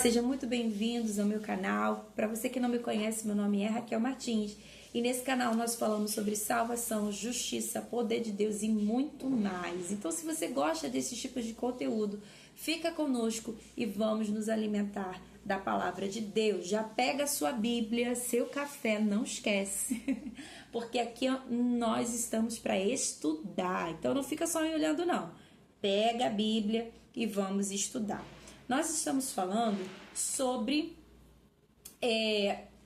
Sejam muito bem-vindos ao meu canal. Para você que não me conhece, meu nome é Raquel Martins e nesse canal nós falamos sobre salvação, justiça, poder de Deus e muito mais. Então, se você gosta desses tipos de conteúdo, fica conosco e vamos nos alimentar da palavra de Deus. Já pega a sua Bíblia, seu café, não esquece, porque aqui nós estamos para estudar. Então, não fica só olhando, não. Pega a Bíblia e vamos estudar. Nós estamos falando sobre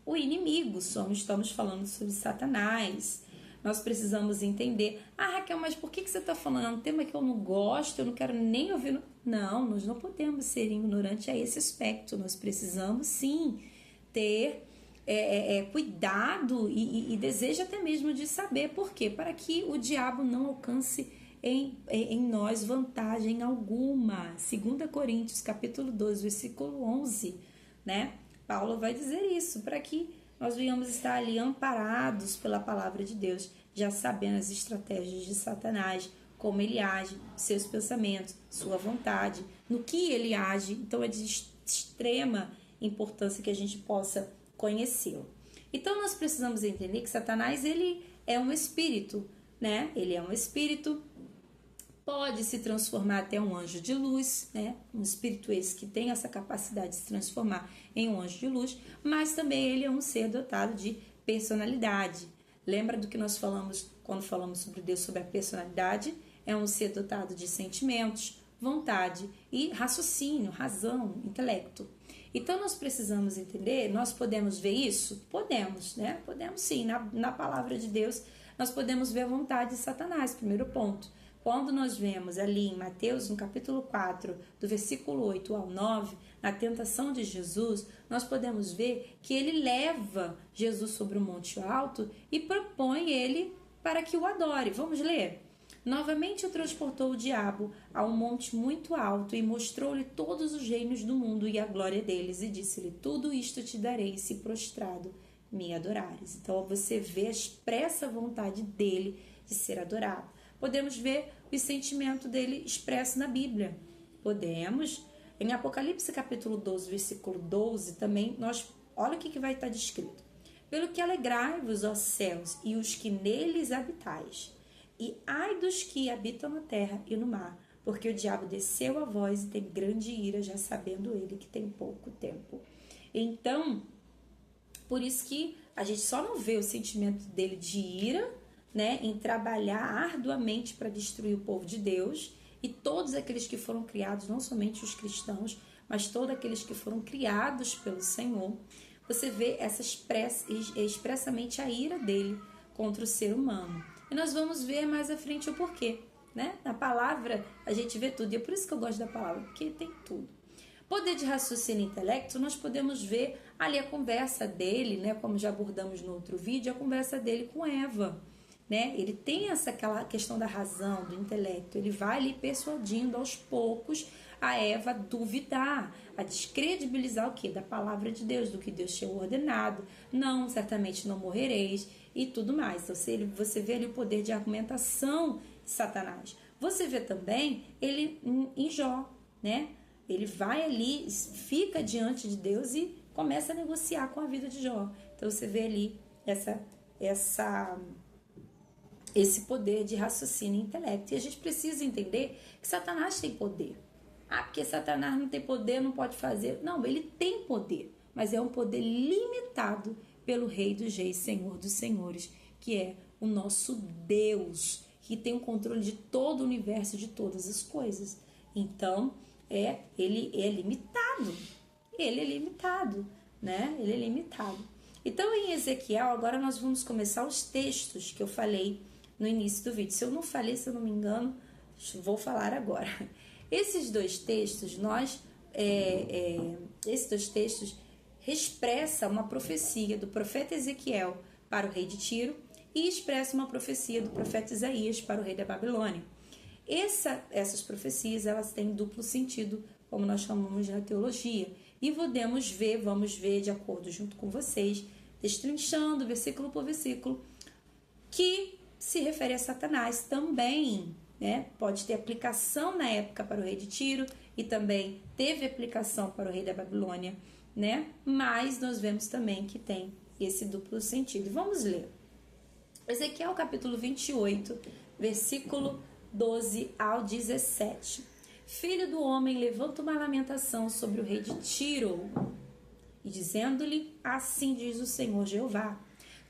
o inimigo, estamos falando sobre Satanás. Nós precisamos entender. Raquel, mas por que você está falando? É um tema que eu não gosto, eu não quero nem ouvir. Não, nós não podemos ser ignorantes a esse aspecto. Nós precisamos sim ter cuidado e desejo até mesmo de saber por quê. Para que o diabo não alcance em nós vantagem alguma. 2 Coríntios capítulo 12, versículo 11, né? Paulo vai dizer isso, para que nós venhamos estar ali amparados pela palavra de Deus, já sabendo as estratégias de Satanás, como ele age, seus pensamentos, sua vontade, no que ele age. Então é de extrema importância que a gente possa conhecê-lo. Então nós precisamos entender que Satanás, ele é um espírito, né? Ele é um espírito, pode se transformar até um anjo de luz, né? Um espírito esse que tem essa capacidade de se transformar em um anjo de luz, mas também ele é um ser dotado de personalidade. Lembra do que nós falamos quando falamos sobre Deus, sobre a personalidade? É um ser dotado de sentimentos, vontade e raciocínio, razão, intelecto. Então nós precisamos entender, nós podemos ver isso? Podemos, né? Podemos sim, na palavra de Deus nós podemos ver a vontade de Satanás, primeiro ponto. Quando nós vemos ali em Mateus, no capítulo 4, do versículo 8 ao 9, na tentação de Jesus, nós podemos ver que ele leva Jesus sobre o monte alto e propõe ele para que o adore. Vamos ler? Novamente o transportou o diabo a um monte muito alto e mostrou-lhe todos os reinos do mundo e a glória deles, e disse-lhe: tudo isto te darei se prostrado me adorares. Então você vê a expressa vontade dele de ser adorado. Podemos ver o sentimento dele expresso na Bíblia. Podemos. Em Apocalipse capítulo 12, versículo 12, também, olha o que vai estar descrito. Pelo que alegrai-vos, ó céus, e os que neles habitais. E ai dos que habitam na terra e no mar, porque o diabo desceu a vós e tem grande ira, já sabendo ele que tem pouco tempo. Então, por isso que a gente só não vê o sentimento dele de ira, né, em trabalhar arduamente para destruir o povo de Deus e todos aqueles que foram criados, não somente os cristãos, mas todos aqueles que foram criados pelo Senhor. Você vê expressamente a ira dele contra o ser humano. E nós vamos ver mais à frente o porquê, né? Na palavra a gente vê tudo, e é por isso que eu gosto da palavra, porque tem tudo. Poder de raciocínio e intelecto, nós podemos ver ali a conversa dele, né, como já abordamos no outro vídeo, a conversa dele com Eva. Né? Ele tem aquela questão da razão, do intelecto, ele vai ali persuadindo aos poucos a Eva a duvidar, a descredibilizar o que? Da palavra de Deus, do que Deus tinha ordenado, não, certamente não morrereis e tudo mais. Então você vê ali o poder de argumentação de Satanás. Você vê também ele em Jó, né? Ele vai ali, fica diante de Deus e começa a negociar com a vida de Jó. Então você vê ali esse poder de raciocínio e intelecto. E a gente precisa entender que Satanás tem poder. Porque Satanás não tem poder, não pode fazer. Não, ele tem poder, mas é um poder limitado pelo Rei dos Reis, Senhor dos Senhores, que é o nosso Deus, que tem o controle de todo o universo, de todas as coisas. Então, ele é limitado. Ele é limitado, né? Ele é limitado. Então, em Ezequiel, agora nós vamos começar os textos que eu falei no início do vídeo. Se eu não falei, se eu não me engano, vou falar agora. Esses dois textos, esses dois textos expressam uma profecia do profeta Ezequiel para o rei de Tiro e expressa uma profecia do profeta Isaías para o rei da Babilônia. Essas profecias, elas têm duplo sentido, como nós chamamos na teologia. E vamos ver de acordo junto com vocês, destrinchando versículo por versículo, que se refere a Satanás também, né? Pode ter aplicação na época para o rei de Tiro e também teve aplicação para o rei da Babilônia, né? Mas nós vemos também que tem esse duplo sentido. Vamos ler. Ezequiel capítulo 28, versículo 12 ao 17. Filho do homem, levanta uma lamentação sobre o rei de Tiro, e dizendo-lhe, assim diz o Senhor Jeová,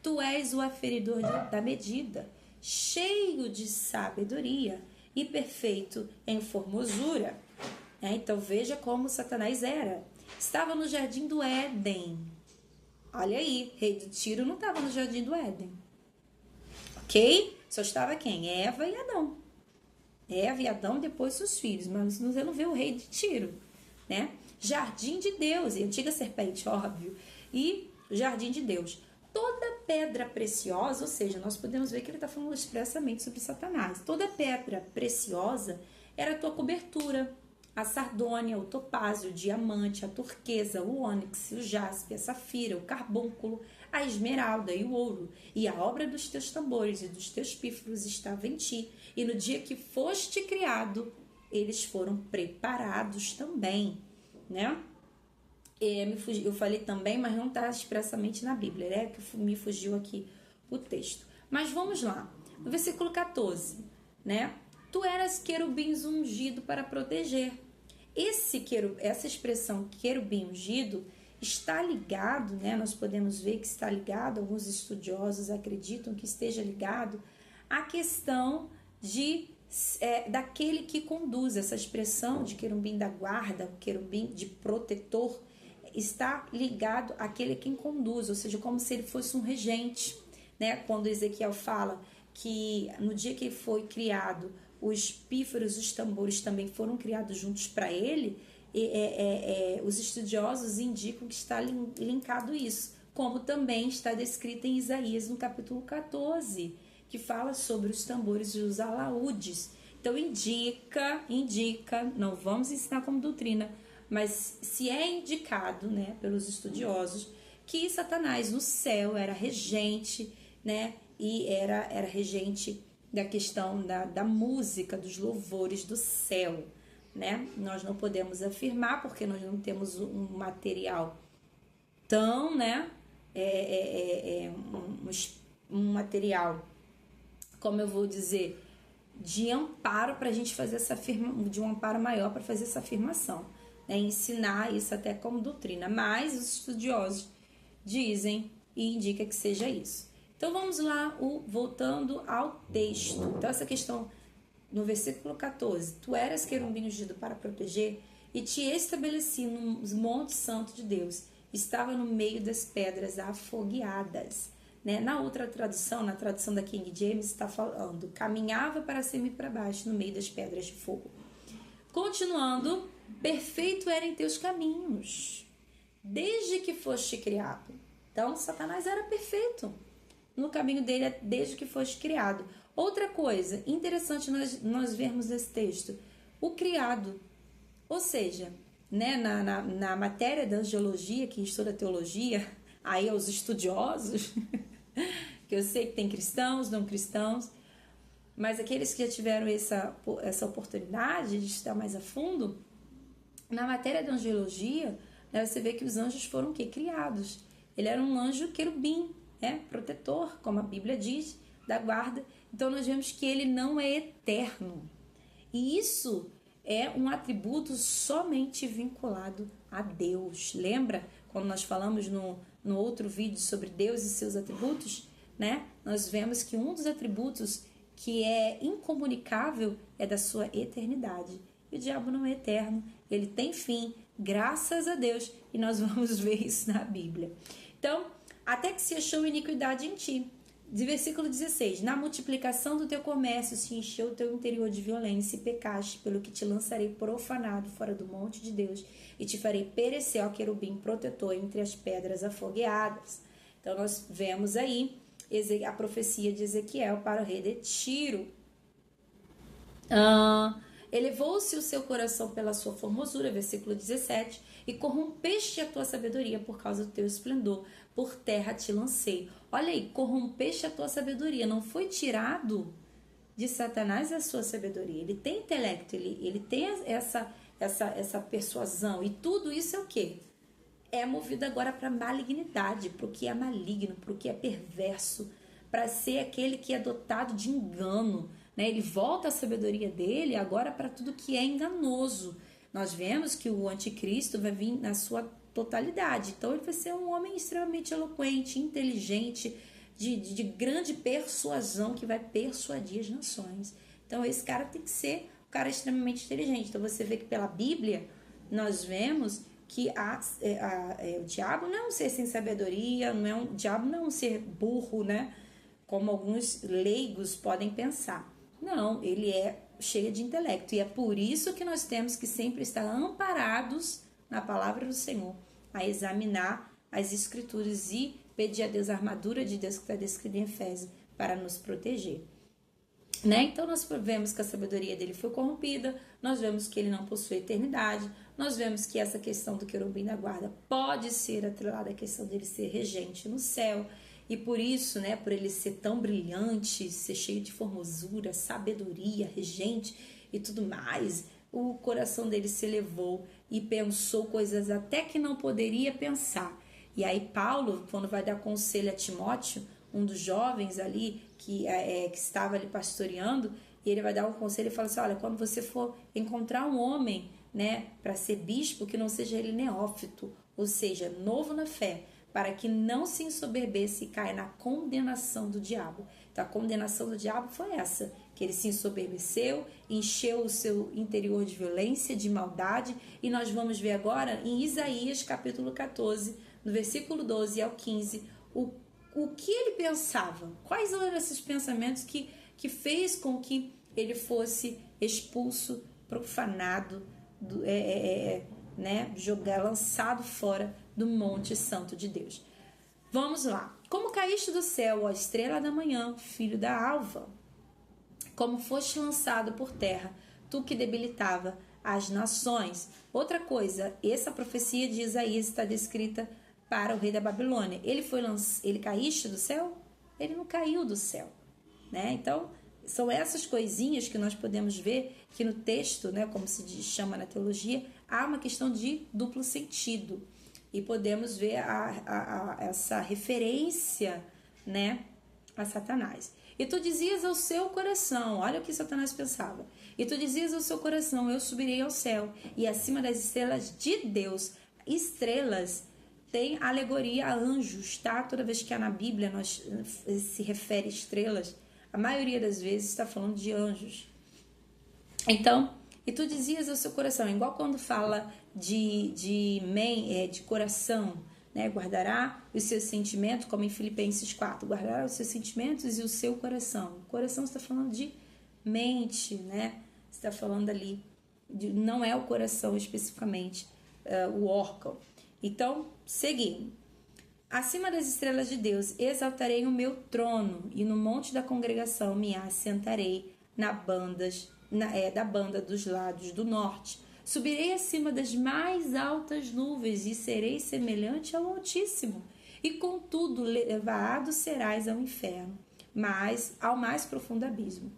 tu és o aferidor da medida, cheio de sabedoria e perfeito em formosura. Então veja como Satanás era. Estava no jardim do Éden. Olha aí, rei de Tiro não estava no jardim do Éden. Ok? Só estava quem? Eva e Adão. Eva e Adão, depois seus filhos. Mas você não vê o rei de Tiro, né? Jardim de Deus, e antiga serpente, óbvio. E jardim de Deus. Toda pedra preciosa, ou seja, nós podemos ver que ele está falando expressamente sobre Satanás. Toda pedra preciosa era a tua cobertura. A sardônia, o topázio, o diamante, a turquesa, o ônix, o jaspe, a safira, o carbúnculo, a esmeralda e o ouro. E a obra dos teus tambores e dos teus pífaros estava em ti. E no dia que foste criado, eles foram preparados também, né? Eu falei também, mas não está expressamente na Bíblia, né? Que me fugiu aqui o texto. Mas vamos lá. No versículo 14, né? Tu eras querubins ungido para proteger. Essa expressão querubim ungido está ligado, né? Nós podemos ver que está ligado, alguns estudiosos acreditam que esteja ligado à questão daquele que conduz. Essa expressão de querubim da guarda, querubim de protetor, está ligado àquele quem conduz, ou seja, como se ele fosse um regente, né? Quando Ezequiel fala que no dia que ele foi criado, os pífaros, os tambores também foram criados juntos para ele, os estudiosos indicam que está linkado isso, como também está descrito em Isaías no capítulo 14, que fala sobre os tambores e os alaúdes. Então indica, não vamos ensinar como doutrina, mas se é indicado, né, pelos estudiosos, que Satanás no céu era regente, né, e era regente da questão da música, dos louvores do céu, né? Nós não podemos afirmar porque nós não temos um material tão, né, um material, como eu vou dizer, de amparo para a gente fazer essa de um amparo maior para fazer essa afirmação, né? Ensinar isso até como doutrina, mas os estudiosos dizem e indicam que seja isso. Então vamos lá, voltando ao texto. Então essa questão no versículo 14, tu eras querubim ungido para proteger e te estabeleci no monte santo de Deus, estava no meio das pedras afogueadas, né? Na outra tradução, na tradução da King James, está falando, caminhava para cima e para baixo no meio das pedras de fogo. Continuando, perfeito era em teus caminhos, desde que foste criado. Então Satanás era perfeito no caminho dele desde que foste criado. Outra coisa interessante nós vermos nesse texto, o criado, ou seja, né, na matéria da angelologia, que estuda teologia, aí aos estudiosos, que eu sei que tem cristãos, não cristãos, mas aqueles que já tiveram essa oportunidade de estudar mais a fundo, na matéria da angelologia, né, você vê que os anjos foram o quê? Criados. Ele era um anjo querubim, né, protetor, como a Bíblia diz, da guarda. Então nós vemos que ele não é eterno. E isso é um atributo somente vinculado a Deus. Lembra quando nós falamos no outro vídeo sobre Deus e seus atributos, né? Nós vemos que um dos atributos que é incomunicável é da sua eternidade. E o diabo não é eterno, ele tem fim, graças a Deus, e nós vamos ver isso na Bíblia. Então, até que se achou iniquidade em ti. De versículo 16, na multiplicação do teu comércio se encheu o teu interior de violência e pecaste, pelo que te lançarei profanado fora do monte de Deus e te farei perecer ao querubim protetor entre as pedras afogueadas. Então nós vemos aí a profecia de Ezequiel para o rei de Tiro. Elevou-se o seu coração pela sua formosura, versículo 17, e corrompeste a tua sabedoria por causa do teu esplendor, por terra te lancei. Olha aí, corrompeste a tua sabedoria, não foi tirado de Satanás a sua sabedoria. Ele tem intelecto, ele tem essa persuasão. E tudo isso é o quê? É movido agora para malignidade, para o que é maligno, para o que é perverso, para ser aquele que é dotado de engano, né? Ele volta a sabedoria dele agora para tudo que é enganoso. Nós vemos que o anticristo vai vir na sua totalidade, então ele vai ser um homem extremamente eloquente, inteligente, de grande persuasão, que vai persuadir as nações. Então esse cara tem que ser um cara extremamente inteligente. Então você vê que pela Bíblia nós vemos que o diabo não é um ser sem sabedoria, o diabo não é um ser burro, né? Como alguns leigos podem pensar. Não, ele é cheio de intelecto. E é por isso que nós temos que sempre estar amparados na palavra do Senhor, a examinar as escrituras e pedir a Deus a armadura de Deus que está descrita em Efésios para nos proteger. Né? Então nós vemos que a sabedoria dele foi corrompida, nós vemos que ele não possui eternidade, nós vemos que essa questão do querubim da guarda pode ser atrelada à questão dele ser regente no céu, e por isso, né, por ele ser tão brilhante, ser cheio de formosura, sabedoria, regente e tudo mais, o coração dele se elevou e pensou coisas até que não poderia pensar. E aí Paulo, quando vai dar conselho a Timóteo, um dos jovens ali que estava ali pastoreando, e ele vai dar um conselho e fala assim: olha, quando você for encontrar um homem, né, para ser bispo, que não seja ele neófito, ou seja, novo na fé, para que não se ensoberbeça e caia na condenação do diabo. Então a condenação do diabo foi essa, que ele se ensoberbeceu, encheu o seu interior de violência, de maldade, e nós vamos ver agora em Isaías capítulo 14, no versículo 12 ao 15, o que ele pensava, quais eram esses pensamentos que fez com que ele fosse expulso, profanado, né, lançado fora do Monte Santo de Deus. Vamos lá. Como caíste do céu, ó estrela da manhã, filho da alva, como foste lançado por terra, tu que debilitava as nações. Outra coisa, essa profecia de Isaías está descrita para o rei da Babilônia. Ele caíste do céu? Ele não caiu do céu, né? Então, são essas coisinhas que nós podemos ver que no texto, né, como se chama na teologia, há uma questão de duplo sentido. E podemos ver essa referência, né, a Satanás. E tu dizias ao seu coração, olha o que Satanás pensava. E tu dizias ao seu coração: eu subirei ao céu, e acima das estrelas de Deus. Estrelas tem alegoria a anjos, tá? Toda vez que há na Bíblia se refere a estrelas, a maioria das vezes está falando de anjos. Então, e tu dizias ao seu coração, igual quando fala de coração, né? Guardará os seus sentimentos, como em Filipenses 4, guardará os seus sentimentos e o seu coração. O coração está falando de mente, né? Está falando ali, não é o coração especificamente, o órgão. Então, seguindo. Acima das estrelas de Deus exaltarei o meu trono, e no monte da congregação me assentarei da banda dos lados do norte. Subirei acima das mais altas nuvens e serei semelhante ao Altíssimo. E contudo levado serás ao inferno, mas ao mais profundo abismo.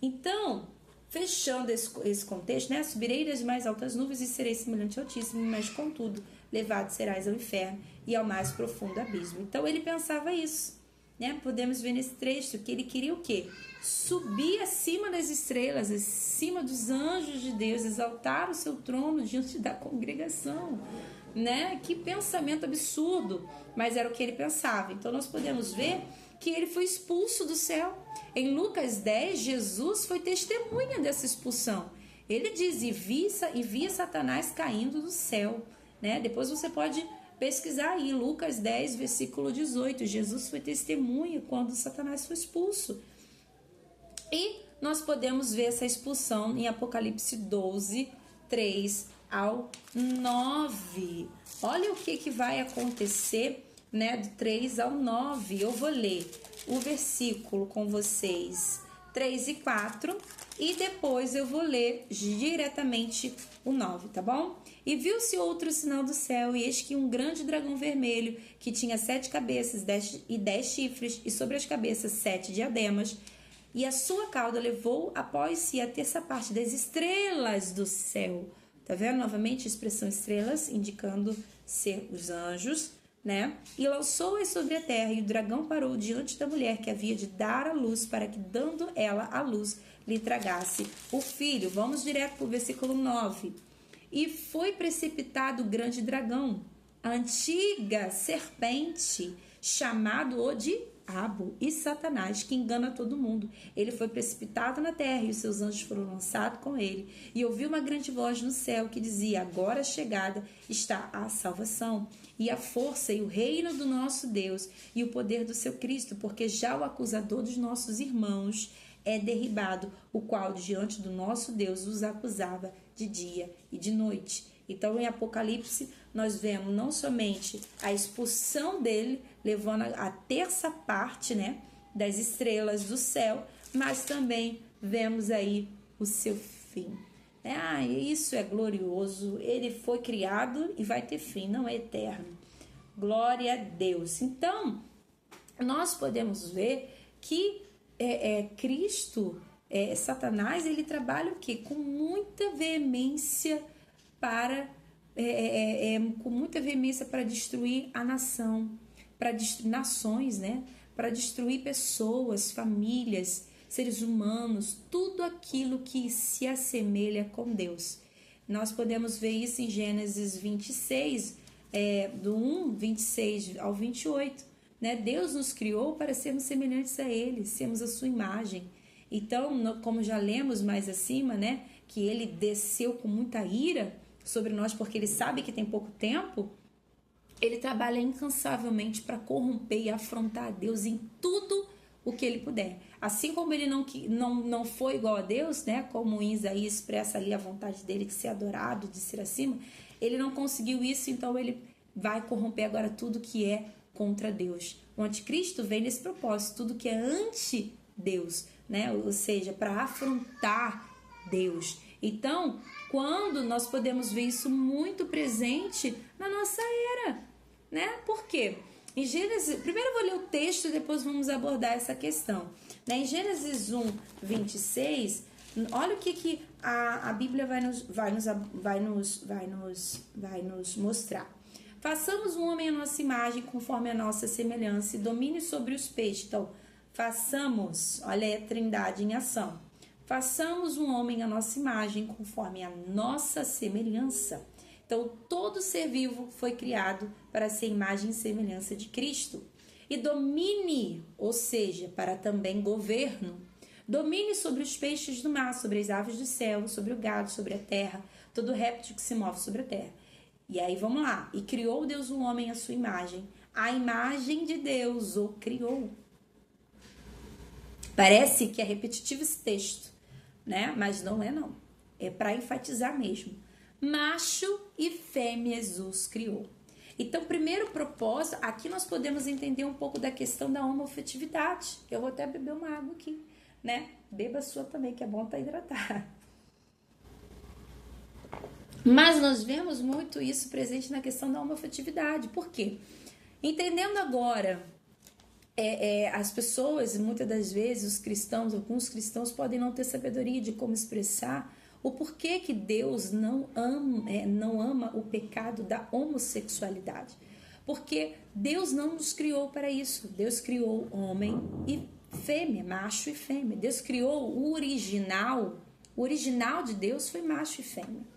Então, fechando esse contexto, né? Subirei das mais altas nuvens e serei semelhante ao Altíssimo, mas contudo levado serás ao inferno e ao mais profundo abismo. Então ele pensava isso, né? Podemos ver nesse trecho que ele queria o quê? Subir acima das estrelas, acima dos anjos de Deus, exaltar o seu trono diante da congregação, né? Que pensamento absurdo, mas era o que ele pensava. Então nós podemos ver que ele foi expulso do céu. Em Lucas 10, Jesus foi testemunha dessa expulsão. Ele diz: e via Satanás caindo do céu, né? Depois você pode pesquisar aí, Lucas 10, versículo 18. Jesus foi testemunha quando Satanás foi expulso. E nós podemos ver essa expulsão em Apocalipse 12, 3 ao 9. Olha o que vai acontecer, né, do 3 ao 9. Eu vou ler o versículo com vocês 3 e 4 e depois eu vou ler diretamente o 9, tá bom? E viu-se outro sinal do céu, e eis que um grande dragão vermelho, que tinha 7 cabeças e 10 chifres, e sobre as cabeças 7 diademas, e a sua cauda levou após si a terça parte das estrelas do céu Tá vendo? Novamente a expressão estrelas, indicando ser os anjos, né? E lançou-as sobre a terra, e o dragão parou diante da mulher que havia de dar a luz, para que, dando ela a luz, lhe tragasse o filho. Vamos direto para o versículo 9. E foi precipitado o grande dragão, a antiga serpente, chamado o diabo e Satanás, que engana todo mundo. Ele foi precipitado na terra, e os seus anjos foram lançados com ele. E ouviu uma grande voz no céu que dizia: agora chegada está a salvação, e a força e o reino do nosso Deus, e o poder do seu Cristo, porque já o acusador dos nossos irmãos é derribado, o qual diante do nosso Deus os acusava de dia e de noite. Então, em Apocalipse, nós vemos não somente a expulsão dele, levando a terça parte, né, das estrelas do céu, mas também vemos aí o seu fim. Isso é glorioso. Ele foi criado e vai ter fim, não é eterno. Glória a Deus. Então, nós podemos ver que Cristo, Satanás, ele trabalha o quê? Com muita veemência para destruir a nação, para destruir nações, né? Para destruir pessoas, famílias, seres humanos, tudo aquilo que se assemelha com Deus. Nós podemos ver isso em Gênesis 26, do 26 ao 28. Né? Deus nos criou para sermos semelhantes a Ele, sermos a sua imagem. Então, como já lemos mais acima, né, que Ele desceu com muita ira sobre nós porque Ele sabe que tem pouco tempo, Ele trabalha incansavelmente para corromper e afrontar a Deus em tudo o que Ele puder. Assim como Ele não foi igual a Deus, né, como em Isaías expressa ali a vontade dEle de ser adorado, de ser acima, Ele não conseguiu isso, então Ele vai corromper agora tudo que é contra Deus. O anticristo vem nesse propósito, tudo que é anti-Deus, né? Ou seja, para afrontar Deus. Então, quando nós podemos ver isso muito presente na nossa era, né? Por quê? Em Gênesis, primeiro eu vou ler o texto e depois vamos abordar essa questão. Né? Em Gênesis 1, 26, olha o que a Bíblia vai nos mostrar. Façamos um homem à nossa imagem, conforme a nossa semelhança, e domine sobre os peixes. Então, façamos, olha aí a trindade em ação. Façamos um homem à nossa imagem, conforme a nossa semelhança. Então, todo ser vivo foi criado para ser imagem e semelhança de Cristo. E domine, ou seja, para também governo. Domine sobre os peixes do mar, sobre as aves do céu, sobre o gado, sobre a terra, todo réptil que se move sobre a terra. E aí vamos lá. E criou Deus o homem à sua imagem. A imagem de Deus o criou. Parece que é repetitivo esse texto, né? Mas não é não. É para enfatizar mesmo. Macho e fêmea os criou. Então, primeiro propósito, aqui nós podemos entender um pouco da questão da homoafetividade. Eu vou até beber uma água aqui, né? Beba a sua também, que é bom para hidratar. Mas nós vemos muito isso presente na questão da homoafetividade. Por quê? Entendendo agora, as pessoas, muitas das vezes, alguns cristãos podem não ter sabedoria de como expressar o porquê que Deus não ama o pecado da homossexualidade. Porque Deus não nos criou para isso. Deus criou homem e fêmea, macho e fêmea. Deus criou o original. O original de Deus foi macho e fêmea.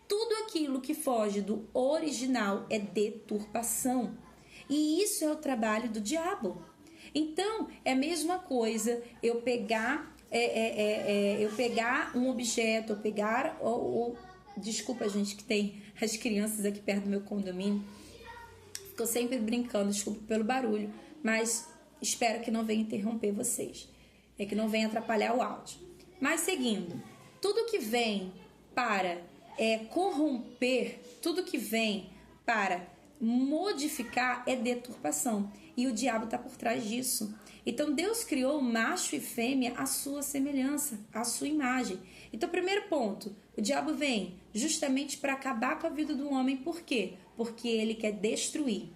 Tudo aquilo que foge do original é deturpação. E isso é o trabalho do diabo. Então, é a mesma coisa eu pegar um objeto, eu pegar... Desculpa, gente, que tem as crianças aqui perto do meu condomínio. Ficou sempre brincando, desculpa pelo barulho. Mas espero que não venha interromper vocês. Que não venha atrapalhar o áudio. Mas seguindo, tudo que vem para... corromper, tudo que vem para modificar é deturpação. E o diabo está por trás disso. Então, Deus criou macho e fêmea à sua semelhança, à sua imagem. Então, primeiro ponto, o diabo vem justamente para acabar com a vida do homem. Por quê? Porque ele quer destruir.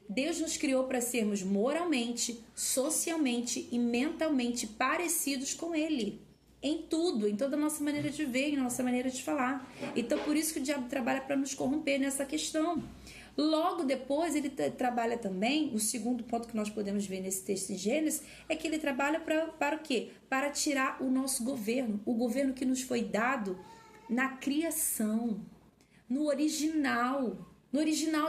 Deus nos criou para sermos moralmente, socialmente e mentalmente parecidos com ele. em tudo, em toda a nossa maneira de ver, em nossa maneira de falar. Então, por isso que o diabo trabalha para nos corromper nessa questão. Logo depois, ele trabalha também, o segundo ponto que nós podemos ver nesse texto de Gênesis, é que ele trabalha para o quê? Para tirar o nosso governo, o governo que nos foi dado na criação, no original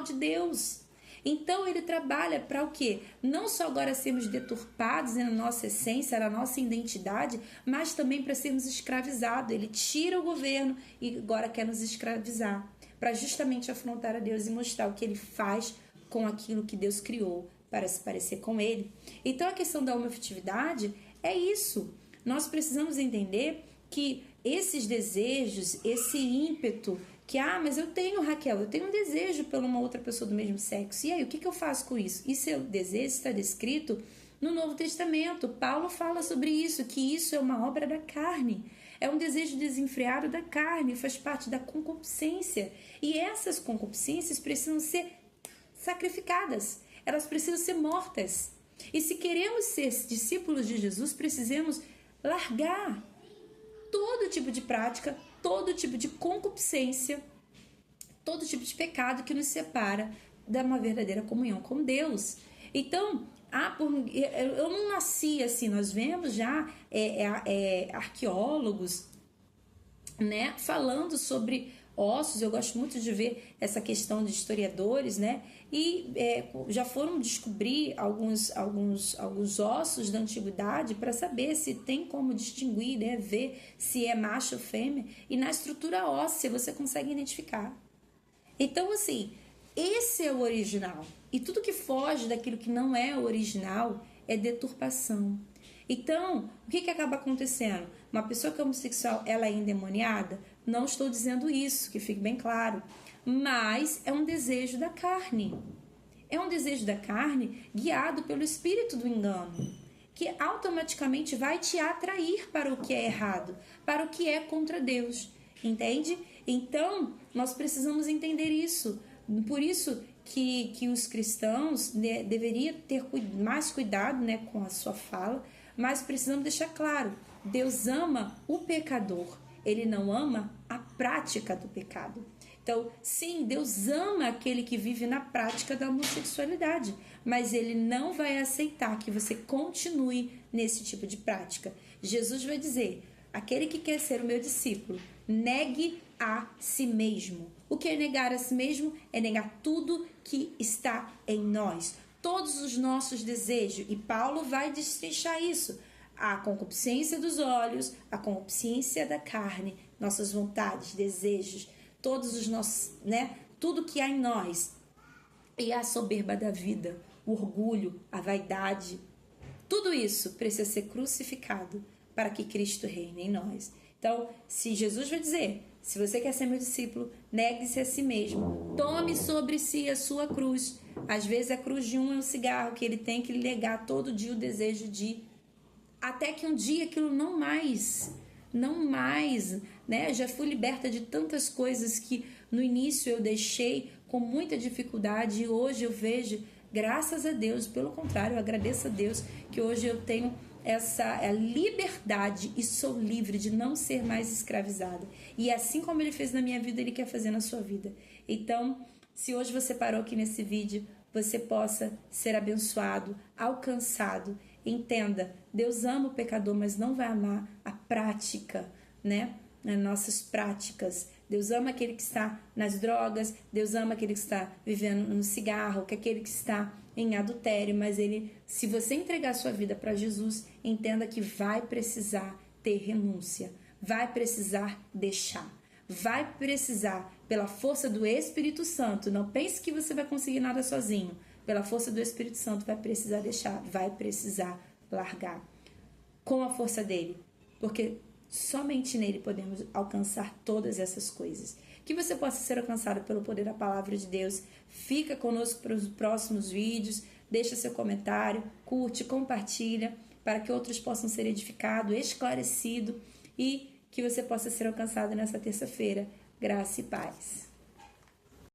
de Deus. Então ele trabalha para o quê? Não só agora sermos deturpados na nossa essência, na nossa identidade, mas também para sermos escravizados. Ele tira o governo e agora quer nos escravizar, para justamente afrontar a Deus e mostrar o que ele faz com aquilo que Deus criou para se parecer com ele. Então a questão da homoafetividade é isso. Nós precisamos entender que esses desejos, esse ímpeto, que, mas eu tenho, Raquel, eu tenho um desejo por uma outra pessoa do mesmo sexo. E aí, o que eu faço com isso? Isso é o desejo, está descrito no Novo Testamento. Paulo fala sobre isso, que isso é uma obra da carne. É um desejo desenfreado da carne, faz parte da concupiscência. E essas concupiscências precisam ser sacrificadas. Elas precisam ser mortas. E se queremos ser discípulos de Jesus, precisamos largar todo tipo de prática, todo tipo de concupiscência, todo tipo de pecado que nos separa de uma verdadeira comunhão com Deus. Então, eu não nasci assim, nós vemos já arqueólogos, né, falando sobre ossos. Eu gosto muito de ver essa questão de historiadores, né, e já foram descobrir alguns ossos da antiguidade para saber se tem como distinguir, né, ver se é macho ou fêmea, e na estrutura óssea você consegue identificar. Então, assim, esse é o original, e tudo que foge daquilo que não é o original é deturpação. Então, o que acaba acontecendo? Uma pessoa que é homossexual, ela é endemoniada? Não estou dizendo isso, que fique bem claro. Mas é um desejo da carne. É um desejo da carne guiado pelo espírito do engano, que automaticamente vai te atrair para o que é errado, para o que é contra Deus. Entende? Então, nós precisamos entender isso. Por isso que os cristãos, né, deveriam ter mais cuidado, né, com a sua fala, mas precisamos deixar claro, Deus ama o pecador, ele não ama a prática do pecado. Então, sim, Deus ama aquele que vive na prática da homossexualidade, mas ele não vai aceitar que você continue nesse tipo de prática. Jesus vai dizer, aquele que quer ser o meu discípulo, negue a si mesmo. O que é negar a si mesmo? É negar tudo que está em nós, todos os nossos desejos. E Paulo vai destrinchar isso. A concupiscência dos olhos, a concupiscência da carne, nossas vontades, desejos, todos os nossos, né? Tudo que há em nós. E a soberba da vida, o orgulho, a vaidade. Tudo isso precisa ser crucificado para que Cristo reine em nós. Então, se Jesus vai dizer, se você quer ser meu discípulo, negue-se a si mesmo. Tome sobre si a sua cruz. Às vezes a cruz de um é um cigarro que ele tem que negar todo dia o desejo de... Até que um dia aquilo não mais, né? Eu já fui liberta de tantas coisas que no início eu deixei com muita dificuldade e hoje eu vejo, graças a Deus, pelo contrário, eu agradeço a Deus que hoje eu tenho essa liberdade e sou livre de não ser mais escravizada. E assim como ele fez na minha vida, ele quer fazer na sua vida. Então, se hoje você parou aqui nesse vídeo, você possa ser abençoado, alcançado. Entenda, Deus ama o pecador, mas não vai amar a prática, né? As nossas práticas. Deus ama aquele que está nas drogas, Deus ama aquele que está vivendo no cigarro, aquele que está em adultério, mas se você entregar a sua vida para Jesus, entenda que vai precisar ter renúncia, vai precisar deixar, vai precisar, pela força do Espírito Santo, não pense que você vai conseguir nada sozinho, pela força do Espírito Santo vai precisar deixar, vai precisar largar, com a força dele, porque somente nele podemos alcançar todas essas coisas. Que você possa ser alcançado pelo poder da palavra de Deus. Fica conosco para os próximos vídeos, deixa seu comentário, curte, compartilha, para que outros possam ser edificados, esclarecidos e que você possa ser alcançado nessa terça-feira. Graça e paz.